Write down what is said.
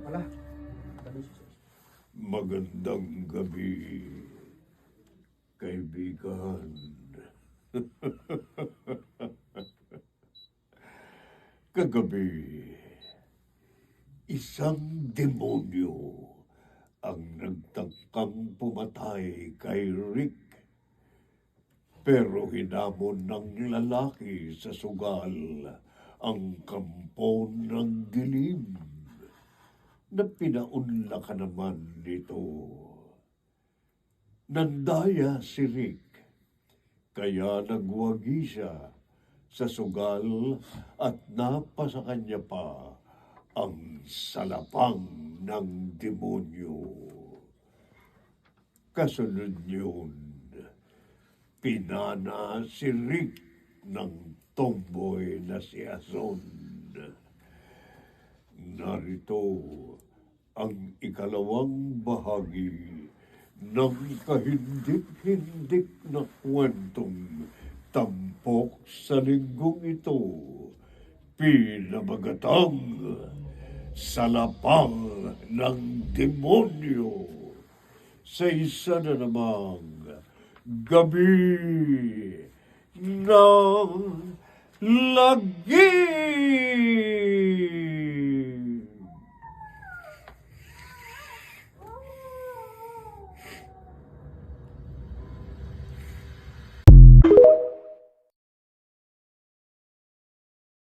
Ala. Magandang gabi, kaibigan. Kagabi, isang demonyo ang nagtangkang pumatay kay Rick. Pero hinamon ng lalaki sa sugal ang kampo ng dilim na pinaunlakan naman nito. Nandaya si Rick, kaya nagwagi siya sa sugal at napasa kanya pa ang salapang ng demonyo. Kasunod yun, pinana si Rick ng tomboy na si Ason. Narito ang ikalawang bahagi ng kahindik-hindik na kwentong tampok sa linggong ito, pinamagatang Salapang ng Demonyo, sa isa na namang gabi ng lagi.